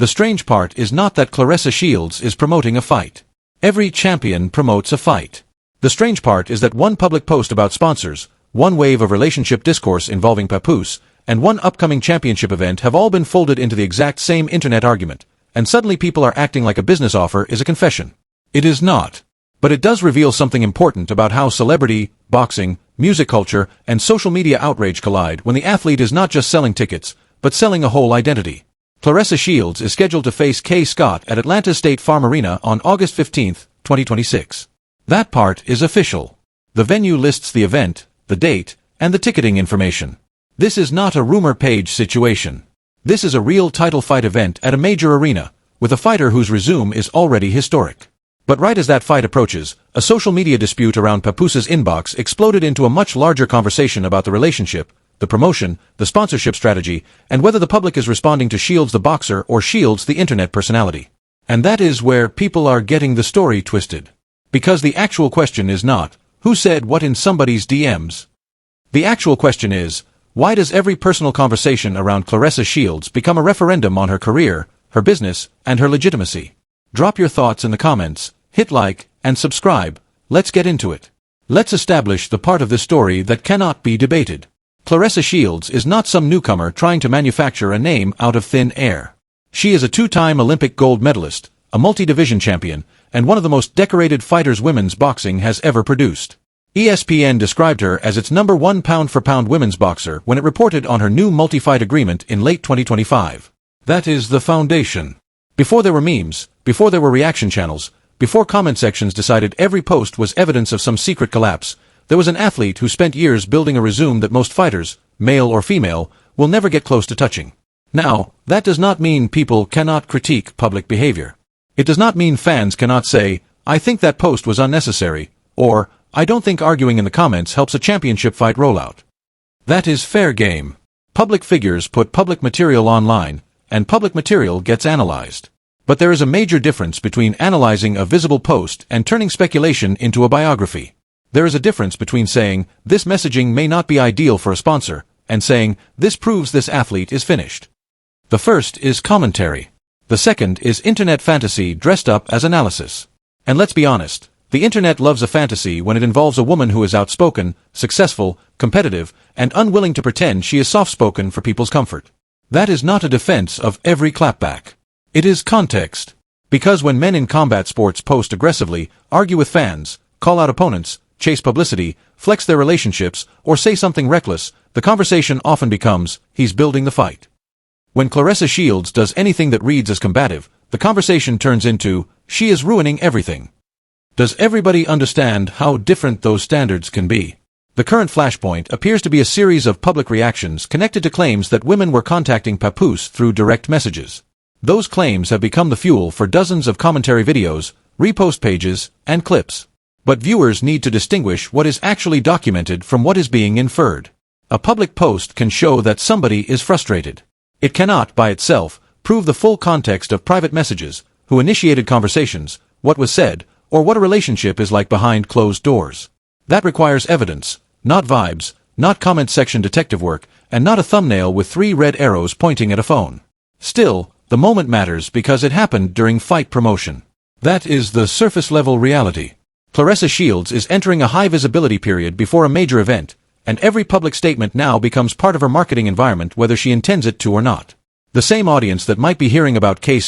The strange part is not that Claressa Shields is promoting a fight. Every champion promotes a fight. The strange part is that one public post about sponsors, one wave of relationship discourse involving Papoose, and one upcoming championship event have all been folded into the exact same internet argument, and suddenly people are acting like a business offer is a confession. It is not. But it does reveal something important about how celebrity, boxing, music culture, and social media outrage collide when the athlete is not just selling tickets, but selling a whole identity. Claressa Shields is scheduled to face Kaye at Atlanta's State Farm Arena on August 15, 2026. That part is official. The venue lists the event, the date, and the ticketing information. This is not a rumor page situation. This is a real title fight event at a major arena, with a fighter whose resume is already historic. But right as that fight approaches, a social media dispute around Papoose's inbox exploded into a much larger conversation about the relationship, the promotion, the sponsorship strategy, and whether the public is responding to Shields the boxer or Shields the internet personality. And that is where people are getting the story twisted. Because the actual question is not, who said what in somebody's DMs? The actual question is, why does every personal conversation around Claressa Shields become a referendum on her career, her business, and her legitimacy? Drop your thoughts in the comments, hit like, and subscribe. Let's get into it. Let's establish the part of this story that cannot be debated. Claressa Shields is not some newcomer trying to manufacture a name out of thin air. She is a two-time Olympic gold medalist, a multi-division champion, and one of the most decorated fighters women's boxing has ever produced. ESPN described her as its #1 pound-for-pound women's boxer when it reported on her new multi-fight agreement in late 2025. That is the foundation. Before there were memes, before there were reaction channels, before comment sections decided every post was evidence of some secret collapse, there was an athlete who spent years building a resume that most fighters, male or female, will never get close to touching. Now, that does not mean people cannot critique public behavior. It does not mean fans cannot say, I think that post was unnecessary, or, I don't think arguing in the comments helps a championship fight rollout. That is fair game. Public figures put public material online, and public material gets analyzed. But there is a major difference between analyzing a visible post and turning speculation into a biography. There is a difference between saying, this messaging may not be ideal for a sponsor, and saying, this proves this athlete is finished. The first is commentary. The second is internet fantasy dressed up as analysis. And let's be honest, the internet loves a fantasy when it involves a woman who is outspoken, successful, competitive, and unwilling to pretend she is soft-spoken for people's comfort. That is not a defense of every clapback. It is context. Because when men in combat sports post aggressively, argue with fans, call out opponents, chase publicity, flex their relationships, or say something reckless, the conversation often becomes, he's building the fight. When Claressa Shields does anything that reads as combative, the conversation turns into, she is ruining everything. Does everybody understand how different those standards can be? The current flashpoint appears to be a series of public reactions connected to claims that women were contacting Papoose through direct messages. Those claims have become the fuel for dozens of commentary videos, repost pages, and clips. But viewers need to distinguish what is actually documented from what is being inferred. A public post can show that somebody is frustrated. It cannot, by itself, prove the full context of private messages, who initiated conversations, what was said, or what a relationship is like behind closed doors. That requires evidence, not vibes, not comment section detective work, and not a thumbnail with 3 red arrows pointing at a phone. Still, the moment matters because it happened during fight promotion. That is the surface-level reality. Claressa Shields is entering a high-visibility period before a major event, and every public statement now becomes part of her marketing environment whether she intends it to or not. The same audience that might be hearing about Kaye,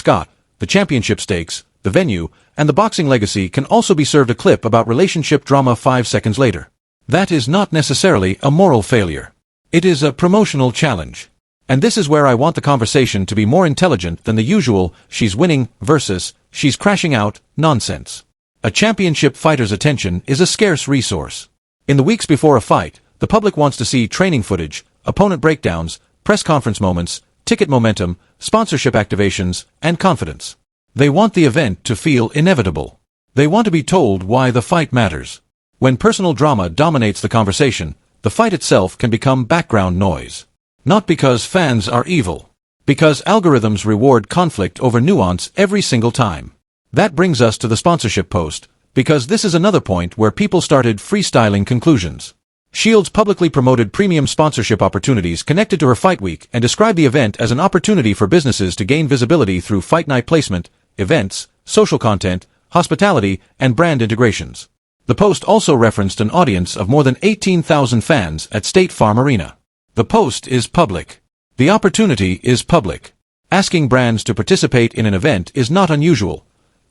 the championship stakes, the venue, and the boxing legacy can also be served a clip about relationship drama 5 seconds later. That is not necessarily a moral failure. It is a promotional challenge. And this is where I want the conversation to be more intelligent than the usual, she's winning versus, she's crashing out, nonsense. A championship fighter's attention is a scarce resource. In the weeks before a fight, the public wants to see training footage, opponent breakdowns, press conference moments, ticket momentum, sponsorship activations, and confidence. They want the event to feel inevitable. They want to be told why the fight matters. When personal drama dominates the conversation, the fight itself can become background noise. Not because fans are evil. Because algorithms reward conflict over nuance every single time. That brings us to the sponsorship post, because this is another point where people started freestyling conclusions. Shields publicly promoted premium sponsorship opportunities connected to her fight week and described the event as an opportunity for businesses to gain visibility through fight night placement, events, social content, hospitality, and brand integrations. The post also referenced an audience of more than 18,000 fans at State Farm Arena. The post is public. The opportunity is public. Asking brands to participate in an event is not unusual.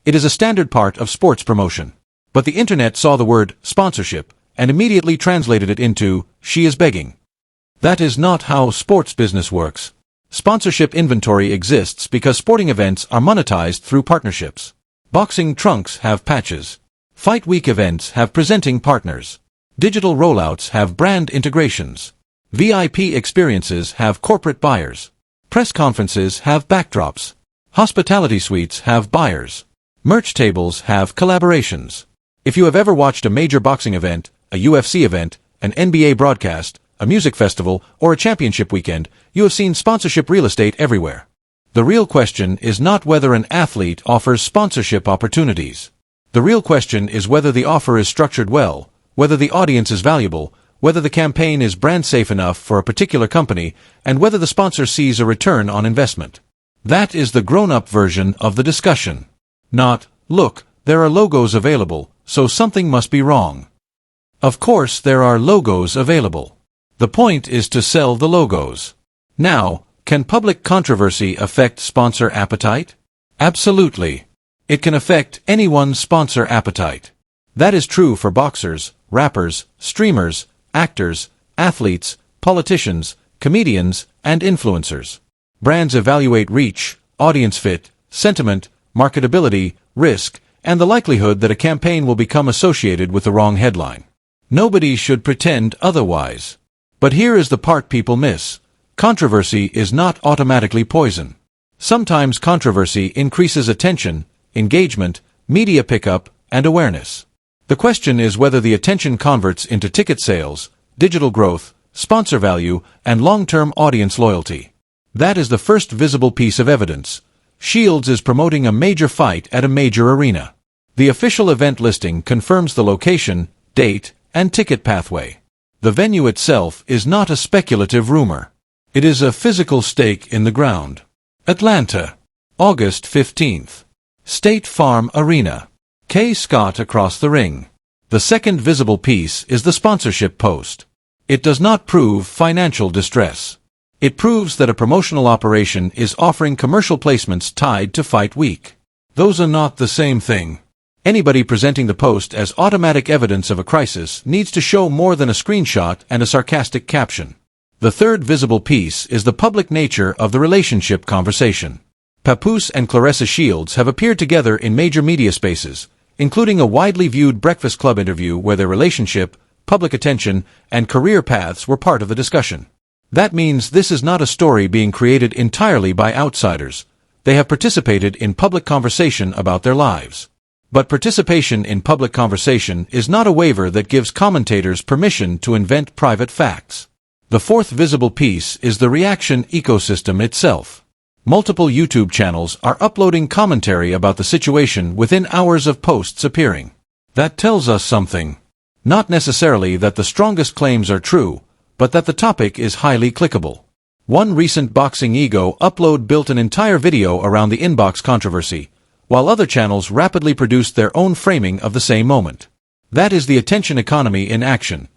It is a standard part of sports promotion. But the internet saw the word sponsorship and immediately translated it into, she is begging. That is not how sports business works. Sponsorship inventory exists because sporting events are monetized through partnerships. Boxing trunks have patches. Fight week events have presenting partners. Digital rollouts have brand integrations. VIP experiences have corporate buyers. Press conferences have backdrops. Hospitality suites have buyers. Merch tables have collaborations. If you have ever watched a major boxing event, a UFC event, an NBA broadcast, a music festival, or a championship weekend, you have seen sponsorship real estate everywhere. The real question is not whether an athlete offers sponsorship opportunities. The real question is whether the offer is structured well, whether the audience is valuable, whether the campaign is brand safe enough for a particular company, and whether the sponsor sees a return on investment. That is the grown-up version of the discussion. Not, look, there are logos available, so something must be wrong. Of course there are logos available. The point is to sell the logos. Now, can public controversy affect sponsor appetite? Absolutely. It can affect anyone's sponsor appetite. That is true for boxers, rappers, streamers, actors, athletes, politicians, comedians, and influencers. Brands evaluate reach, audience fit, sentiment, marketability, risk, and the likelihood that a campaign will become associated with the wrong headline. Nobody should pretend otherwise. But here is the part people miss. Controversy is not automatically poison. Sometimes controversy increases attention, engagement, media pickup, and awareness. The question is whether the attention converts into ticket sales, digital growth, sponsor value, and long-term audience loyalty. That is the first visible piece of evidence. Shields is promoting a major fight at a major arena. The official event listing confirms the location, date, and ticket pathway. The venue itself is not a speculative rumor. It is a physical stake in the ground. Atlanta, August 15th. State Farm Arena. Kaye Scott across the ring. The second visible piece is the sponsorship post. It does not prove financial distress. It proves that a promotional operation is offering commercial placements tied to Fight Week. Those are not the same thing. Anybody presenting the post as automatic evidence of a crisis needs to show more than a screenshot and a sarcastic caption. The third visible piece is the public nature of the relationship conversation. Papoose and Claressa Shields have appeared together in major media spaces, including a widely viewed Breakfast Club interview where their relationship, public attention, and career paths were part of the discussion. That means this is not a story being created entirely by outsiders. They have participated in public conversation about their lives. But participation in public conversation is not a waiver that gives commentators permission to invent private facts. The fourth visible piece is the reaction ecosystem itself. Multiple YouTube channels are uploading commentary about the situation within hours of posts appearing. That tells us something. Not necessarily that the strongest claims are true, but that the topic is highly clickable. One recent Boxing Ego upload built an entire video around the inbox controversy, while other channels rapidly produced their own framing of the same moment. That is the attention economy in action.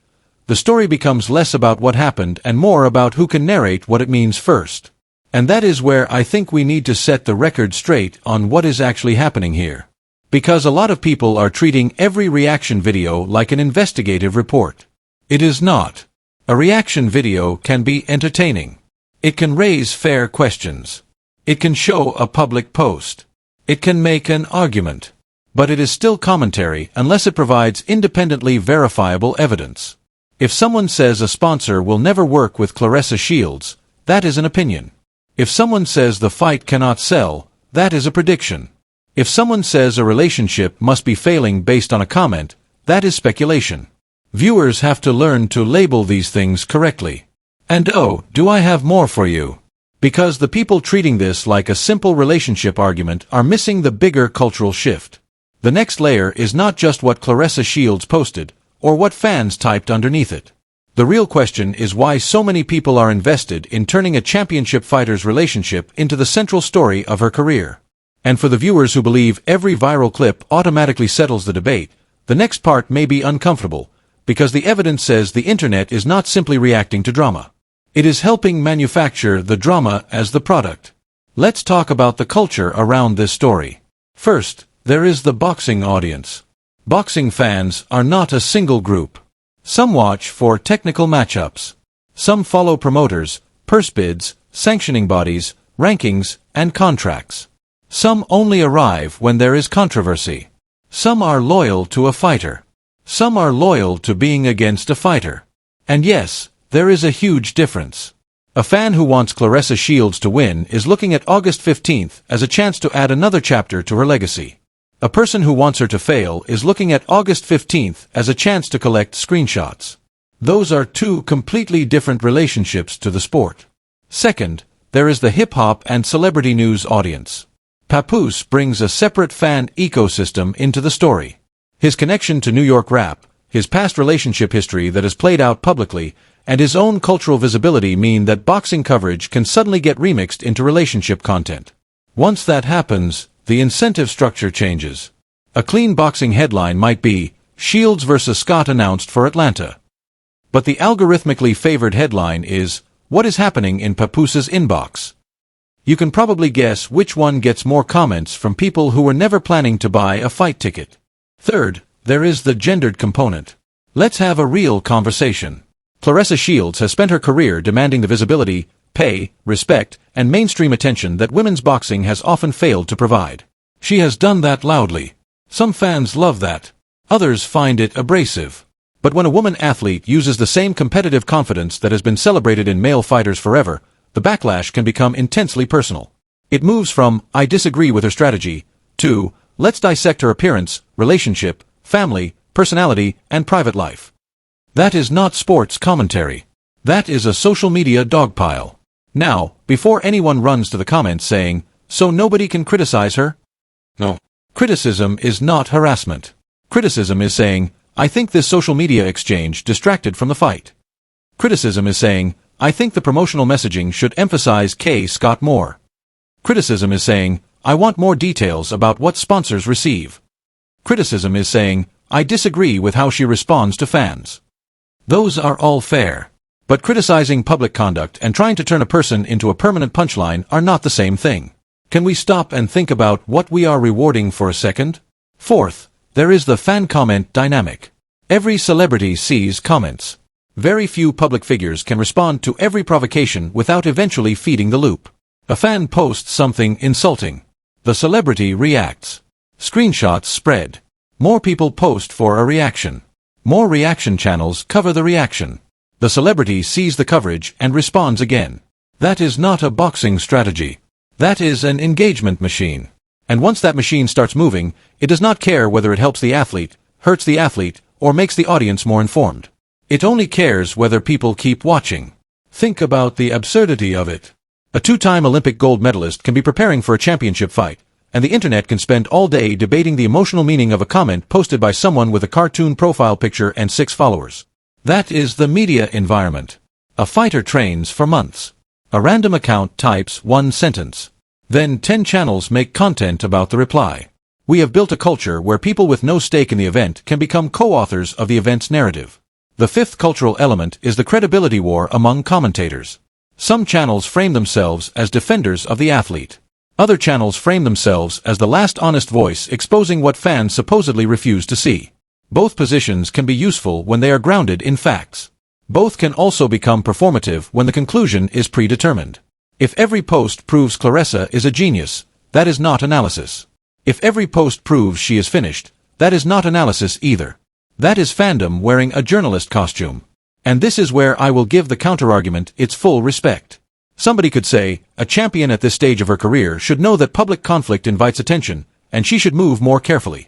The story becomes less about what happened and more about who can narrate what it means first. And that is where I think we need to set the record straight on what is actually happening here. Because a lot of people are treating every reaction video like an investigative report. It is not. A reaction video can be entertaining. It can raise fair questions. It can show a public post. It can make an argument. But it is still commentary unless it provides independently verifiable evidence. If someone says a sponsor will never work with Claressa Shields, that is an opinion. If someone says the fight cannot sell, that is a prediction. If someone says a relationship must be failing based on a comment, that is speculation. Viewers have to learn to label these things correctly. And oh, do I have more for you? Because the people treating this like a simple relationship argument are missing the bigger cultural shift. The next layer is not just what Claressa Shields posted, or what fans typed underneath it. The real question is why so many people are invested in turning a championship fighter's relationship into the central story of her career. And for the viewers who believe every viral clip automatically settles the debate, the next part may be uncomfortable, because the evidence says the internet is not simply reacting to drama. It is helping manufacture the drama as the product. Let's talk about the culture around this story. First, there is the boxing audience. Boxing fans are not a single group. Some watch for technical matchups. Some follow promoters, purse bids, sanctioning bodies, rankings, and contracts. Some only arrive when there is controversy. Some are loyal to a fighter. Some are loyal to being against a fighter. And yes, there is a huge difference. A fan who wants Claressa Shields to win is looking at August 15th as a chance to add another chapter to her legacy. A person who wants her to fail is looking at August 15th as a chance to collect screenshots. Those are two completely different relationships to the sport. Second, there is the hip-hop and celebrity news audience. Papoose brings a separate fan ecosystem into the story. His connection to New York rap, his past relationship history that is played out publicly, and his own cultural visibility mean that boxing coverage can suddenly get remixed into relationship content. Once that happens, the incentive structure changes. A clean boxing headline might be, Shields vs. Scott announced for Atlanta. But the algorithmically favored headline is, what is happening in Papoose's inbox? You can probably guess which one gets more comments from people who were never planning to buy a fight ticket. Third, there is the gendered component. Let's have a real conversation. Claressa Shields has spent her career demanding the visibility, pay, respect, and mainstream attention that women's boxing has often failed to provide. She has done that loudly. Some fans love that. Others find it abrasive. But when a woman athlete uses the same competitive confidence that has been celebrated in male fighters forever, the backlash can become intensely personal. It moves from, I disagree with her strategy, to, let's dissect her appearance, relationship, family, personality, and private life. That is not sports commentary. That is a social media dogpile. Now, before anyone runs to the comments saying, so nobody can criticize her? No. Criticism is not harassment. Criticism is saying, I think this social media exchange distracted from the fight. Criticism is saying, I think the promotional messaging should emphasize Kaye Scott more. Criticism is saying, I want more details about what sponsors receive. Criticism is saying, I disagree with how she responds to fans. Those are all fair. But criticizing public conduct and trying to turn a person into a permanent punchline are not the same thing. Can we stop and think about what we are rewarding for a second? Fourth, there is the fan comment dynamic. Every celebrity sees comments. Very few public figures can respond to every provocation without eventually feeding the loop. A fan posts something insulting. The celebrity reacts. Screenshots spread. More people post for a reaction. More reaction channels cover the reaction. The celebrity sees the coverage and responds again. That is not a boxing strategy. That is an engagement machine. And once that machine starts moving, it does not care whether it helps the athlete, hurts the athlete, or makes the audience more informed. It only cares whether people keep watching. Think about the absurdity of it. A two-time Olympic gold medalist can be preparing for a championship fight, and the internet can spend all day debating the emotional meaning of a comment posted by someone with a cartoon profile picture and 6 followers. That is the media environment. A fighter trains for months. A random account types one sentence. Then 10 channels make content about the reply. We have built a culture where people with no stake in the event can become co-authors of the event's narrative. The fifth cultural element is the credibility war among commentators. Some channels frame themselves as defenders of the athlete. Other channels frame themselves as the last honest voice exposing what fans supposedly refuse to see. Both positions can be useful when they are grounded in facts. Both can also become performative when the conclusion is predetermined. If every post proves Claressa is a genius, that is not analysis. If every post proves she is finished, that is not analysis either. That is fandom wearing a journalist costume. And this is where I will give the counterargument its full respect. Somebody could say, a champion at this stage of her career should know that public conflict invites attention, and she should move more carefully.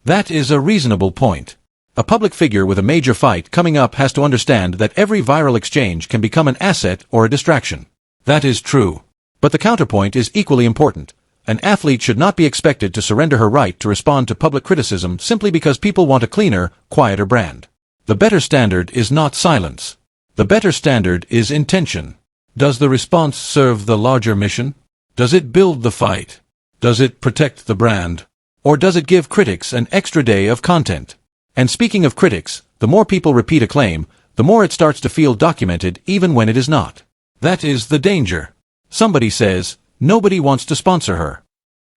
That is a reasonable point. A public figure with a major fight coming up has to understand that every viral exchange can become an asset or a distraction. That is true. But the counterpoint is equally important. An athlete should not be expected to surrender her right to respond to public criticism simply because people want a cleaner, quieter brand. The better standard is not silence. The better standard is intention. Does the response serve the larger mission? Does it build the fight? Does it protect the brand? Or does it give critics an extra day of content? And speaking of critics, the more people repeat a claim, the more it starts to feel documented even when it is not. That is the danger. Somebody says, nobody wants to sponsor her.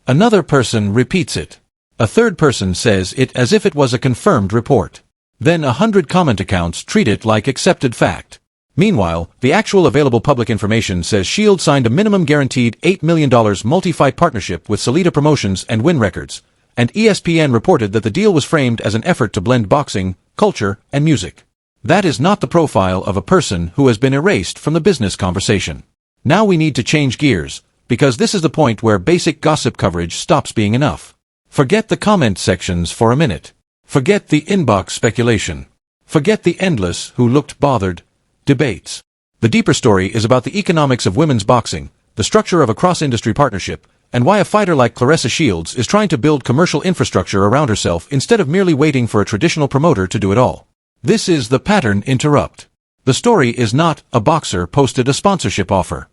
Another person repeats it. A third person says it as if it was a confirmed report. Then 100 comment accounts treat it like accepted fact. Meanwhile, the actual available public information says Shield signed a minimum guaranteed $8 million multi-fight partnership with Salida Promotions and Win Records, and ESPN reported that the deal was framed as an effort to blend boxing, culture, and music. That is not the profile of a person who has been erased from the business conversation. Now we need to change gears, because this is the point where basic gossip coverage stops being enough. Forget the comment sections for a minute. Forget the inbox speculation. Forget the endless "who looked bothered" debates. The deeper story is about the economics of women's boxing, the structure of a cross-industry partnership, and why a fighter like Claressa Shields is trying to build commercial infrastructure around herself instead of merely waiting for a traditional promoter to do it all. This is the pattern interrupt. The story is not a boxer posted a sponsorship offer.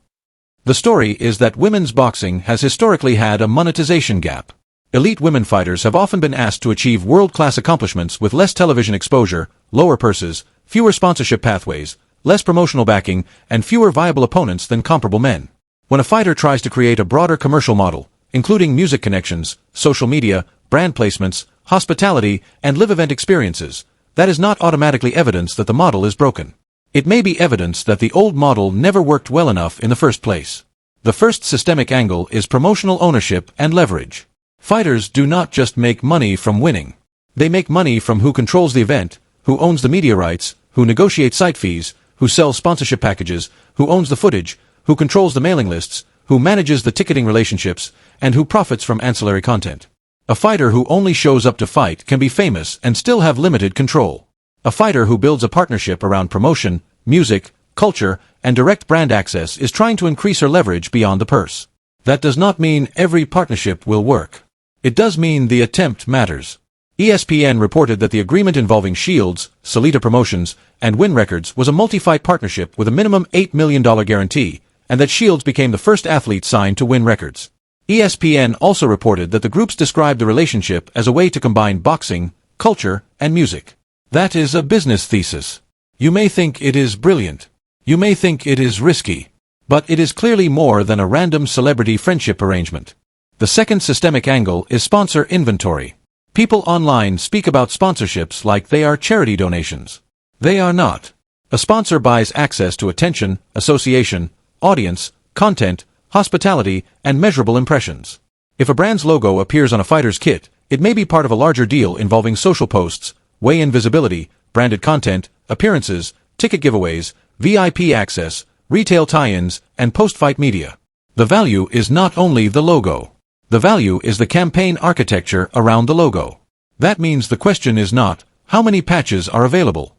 The story is that women's boxing has historically had a monetization gap. Elite women fighters have often been asked to achieve world-class accomplishments with less television exposure, lower purses, fewer sponsorship pathways, less promotional backing, and fewer viable opponents than comparable men. When a fighter tries to create a broader commercial model, including music connections, social media, brand placements, hospitality, and live event experiences, that is not automatically evidence that the model is broken. It may be evidence that the old model never worked well enough in the first place. The first systemic angle is promotional ownership and leverage. Fighters do not just make money from winning. They make money from who controls the event, who owns the media rights, who negotiates site fees, who sells sponsorship packages, who owns the footage, who controls the mailing lists, who manages the ticketing relationships, and who profits from ancillary content. A fighter who only shows up to fight can be famous and still have limited control. A fighter who builds a partnership around promotion, music, culture, and direct brand access is trying to increase her leverage beyond the purse. That does not mean every partnership will work. It does mean the attempt matters. ESPN reported that the agreement involving Shields, Salida Promotions, and Win Records was a multi-fight partnership with a minimum $8 million guarantee, and that Shields became the first athlete signed to Win Records. ESPN also reported that the groups described the relationship as a way to combine boxing, culture, and music. That is a business thesis. You may think it is brilliant. You may think it is risky. But it is clearly more than a random celebrity friendship arrangement. The second systemic angle is sponsor inventory. People online speak about sponsorships like they are charity donations. They are not. A sponsor buys access to attention, association, audience, content, hospitality, and measurable impressions. If a brand's logo appears on a fighter's kit, it may be part of a larger deal involving social posts, weigh-in visibility, branded content, appearances, ticket giveaways, VIP access, retail tie-ins, and post-fight media. The value is not only the logo. The value is the campaign architecture around the logo. That means the question is not, how many patches are available?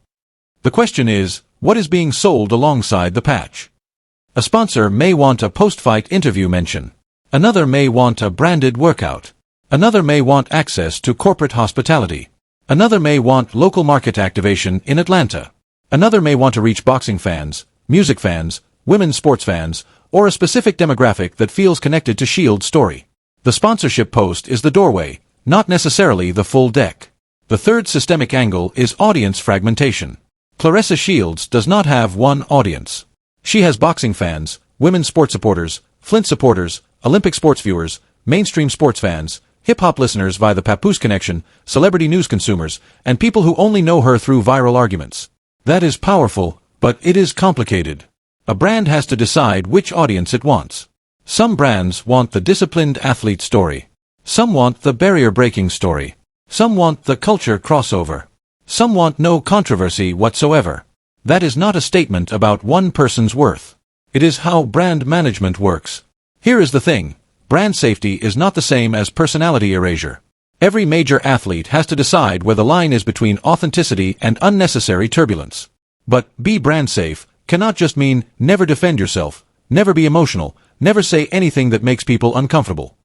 The question is, what is being sold alongside the patch? A sponsor may want a post-fight interview mention. Another may want a branded workout. Another may want access to corporate hospitality. Another may want local market activation in Atlanta. Another may want to reach boxing fans, music fans, women's sports fans, or a specific demographic that feels connected to Shield's story. The sponsorship post is the doorway, not necessarily the full deck. The third systemic angle is audience fragmentation. Claressa Shields does not have one audience. She has boxing fans, women's sports supporters, Flint supporters, Olympic sports viewers, mainstream sports fans, hip-hop listeners via the Papoose connection, celebrity news consumers, and people who only know her through viral arguments. That is powerful, but it is complicated. A brand has to decide which audience it wants. Some brands want the disciplined athlete story. Some want the barrier-breaking story. Some want the culture crossover. Some want no controversy whatsoever. That is not a statement about one person's worth. It is how brand management works. Here is the thing. Brand safety is not the same as personality erasure. Every major athlete has to decide where the line is between authenticity and unnecessary turbulence. But be brand safe cannot just mean never defend yourself, never be emotional, never say anything that makes people uncomfortable.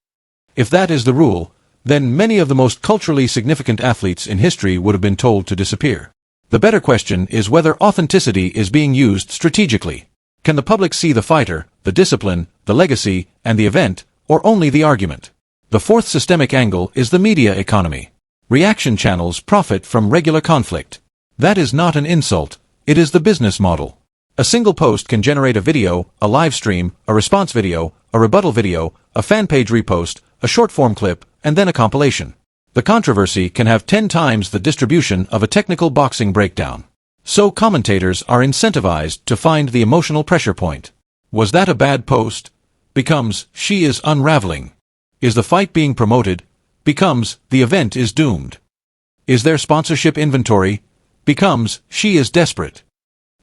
If that is the rule, then many of the most culturally significant athletes in history would have been told to disappear. The better question is whether authenticity is being used strategically. Can the public see the fighter, the discipline, the legacy, and the event, or only the argument? The fourth systemic angle is the media economy. Reaction channels profit from regular conflict. That is not an insult, it is the business model. A single post can generate a video, a live stream, a response video, a rebuttal video, a fan page repost, a short-form clip, and then a compilation. The controversy can have 10 times the distribution of a technical boxing breakdown. So commentators are incentivized to find the emotional pressure point. Was that a bad post? Becomes, she is unraveling. Is the fight being promoted? Becomes, the event is doomed. Is there sponsorship inventory? Becomes, she is desperate.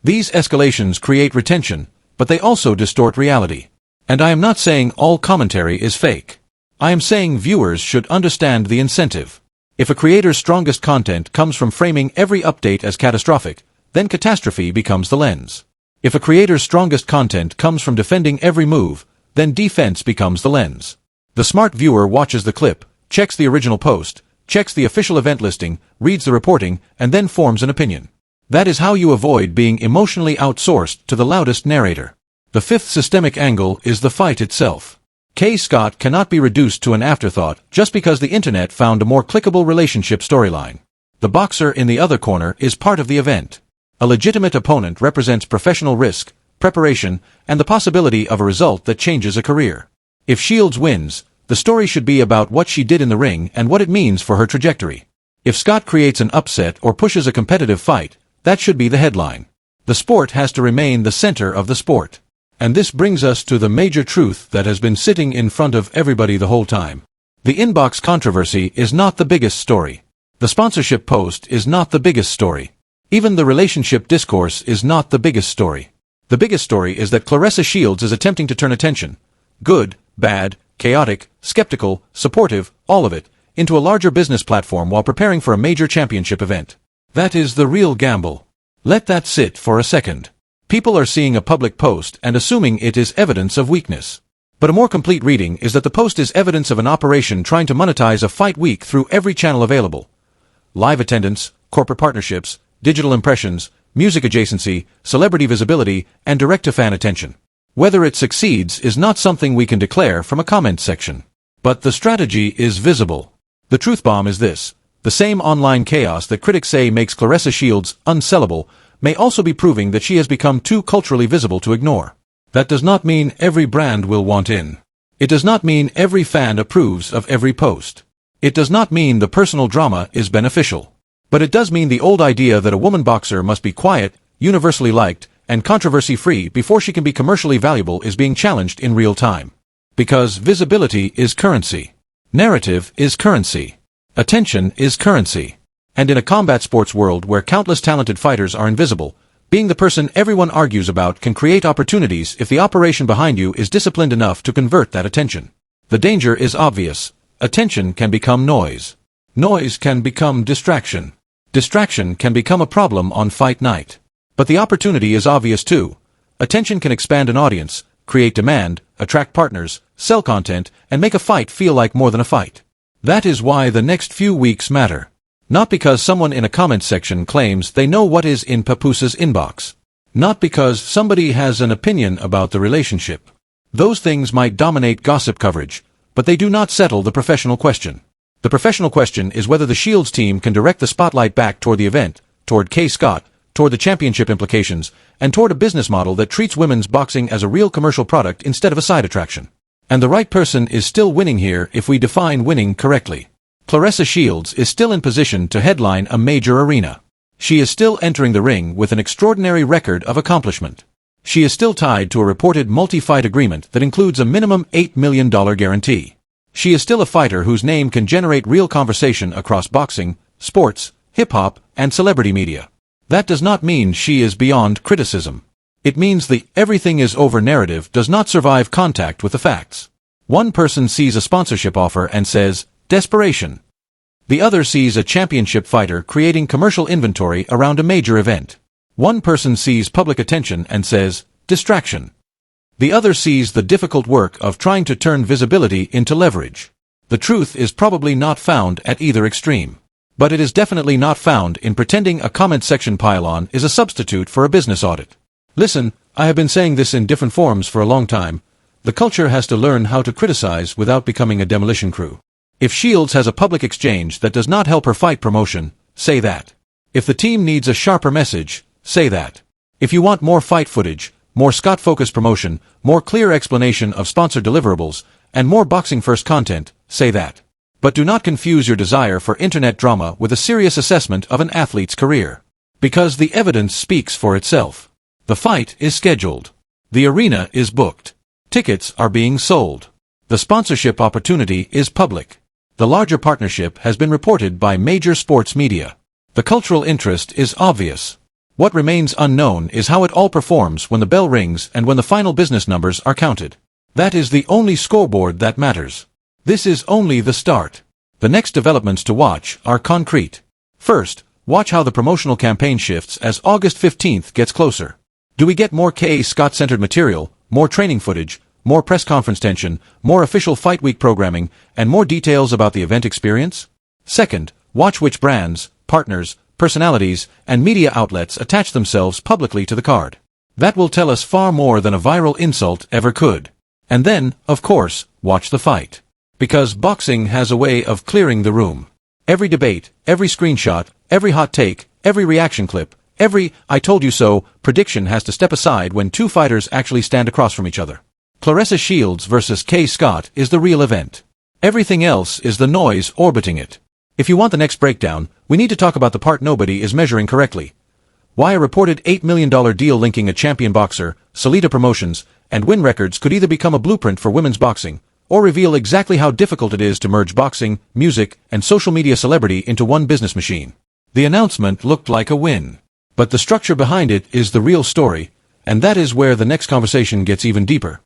These escalations create retention, but they also distort reality. And I am not saying all commentary is fake. I am saying viewers should understand the incentive. If a creator's strongest content comes from framing every update as catastrophic, then catastrophe becomes the lens. If a creator's strongest content comes from defending every move, then defense becomes the lens. The smart viewer watches the clip, checks the original post, checks the official event listing, reads the reporting, and then forms an opinion. That is how you avoid being emotionally outsourced to the loudest narrator. The fifth systemic angle is the fight itself. Kaye Scott cannot be reduced to an afterthought just because the internet found a more clickable relationship storyline. The boxer in the other corner is part of the event. A legitimate opponent represents professional risk, preparation, and the possibility of a result that changes a career. If Shields wins, the story should be about what she did in the ring and what it means for her trajectory. If Scott creates an upset or pushes a competitive fight, that should be the headline. The sport has to remain the center of the sport. And this brings us to the major truth that has been sitting in front of everybody the whole time. The inbox controversy is not the biggest story. The sponsorship post is not the biggest story. Even the relationship discourse is not the biggest story. The biggest story is that Claressa Shields is attempting to turn attention, good, bad, chaotic, skeptical, supportive, all of it, into a larger business platform while preparing for a major championship event. That is the real gamble. Let that sit for a second. People are seeing a public post and assuming it is evidence of weakness. But a more complete reading is that the post is evidence of an operation trying to monetize a fight week through every channel available. Live attendance, corporate partnerships, digital impressions, music adjacency, celebrity visibility, and direct-to-fan attention. Whether it succeeds is not something we can declare from a comment section. But the strategy is visible. The truth bomb is this. The same online chaos that critics say makes Claressa Shields unsellable may also be proving that she has become too culturally visible to ignore. That does not mean every brand will want in. It does not mean every fan approves of every post. It does not mean the personal drama is beneficial. But it does mean the old idea that a woman boxer must be quiet, universally liked, and controversy-free before she can be commercially valuable is being challenged in real time. Because visibility is currency. Narrative is currency. Attention is currency. And in a combat sports world where countless talented fighters are invisible, being the person everyone argues about can create opportunities if the operation behind you is disciplined enough to convert that attention. The danger is obvious. Attention can become noise. Noise can become distraction. Distraction can become a problem on fight night. But the opportunity is obvious too. Attention can expand an audience, create demand, attract partners, sell content, and make a fight feel like more than a fight. That is why the next few weeks matter. Not because someone in a comment section claims they know what is in Papoose's inbox. Not because somebody has an opinion about the relationship. Those things might dominate gossip coverage, but they do not settle the professional question. The professional question is whether the Shields team can direct the spotlight back toward the event, toward Kaye Scott, toward the championship implications, and toward a business model that treats women's boxing as a real commercial product instead of a side attraction. And the right person is still winning here if we define winning correctly. Claressa Shields is still in position to headline a major arena. She is still entering the ring with an extraordinary record of accomplishment. She is still tied to a reported multi-fight agreement that includes a minimum $8 million guarantee. She is still a fighter whose name can generate real conversation across boxing, sports, hip-hop, and celebrity media. That does not mean she is beyond criticism. It means the everything is over narrative does not survive contact with the facts. One person sees a sponsorship offer and says, desperation. The other sees a championship fighter creating commercial inventory around a major event. One person sees public attention and says, distraction. The other sees the difficult work of trying to turn visibility into leverage. The truth is probably not found at either extreme. But it is definitely not found in pretending a comment section pile-on is a substitute for a business audit. Listen, I have been saying this in different forms for a long time. The culture has to learn how to criticize without becoming a demolition crew. If Shields has a public exchange that does not help her fight promotion, say that. If the team needs a sharper message, say that. If you want more fight footage, more Scott-focused promotion, more clear explanation of sponsored deliverables, and more boxing-first content, say that. But do not confuse your desire for internet drama with a serious assessment of an athlete's career. Because the evidence speaks for itself. The fight is scheduled. The arena is booked. Tickets are being sold. The sponsorship opportunity is public. The larger partnership has been reported by major sports media. The cultural interest is obvious. What remains unknown is how it all performs when the bell rings and when the final business numbers are counted. That is the only scoreboard that matters. This is only the start. The next developments to watch are concrete. First, watch how the promotional campaign shifts as August 15th gets closer. Do we get more Kaye Scott-centered material, more training footage, more press conference tension, more official Fight Week programming, and more details about the event experience? Second, watch which brands, partners, personalities, and media outlets attach themselves publicly to the card. That will tell us far more than a viral insult ever could. And then, of course, watch the fight. Because boxing has a way of clearing the room. Every debate, every screenshot, every hot take, every reaction clip, every "I told you so" prediction has to step aside when two fighters actually stand across from each other. Claressa Shields versus Kaye Scott is the real event. Everything else is the noise orbiting it. If you want the next breakdown, we need to talk about the part nobody is measuring correctly. Why a reported $8 million deal linking a champion boxer, Salita Promotions, and Win Records could either become a blueprint for women's boxing, or reveal exactly how difficult it is to merge boxing, music, and social media celebrity into one business machine. The announcement looked like a win. But the structure behind it is the real story, and that is where the next conversation gets even deeper.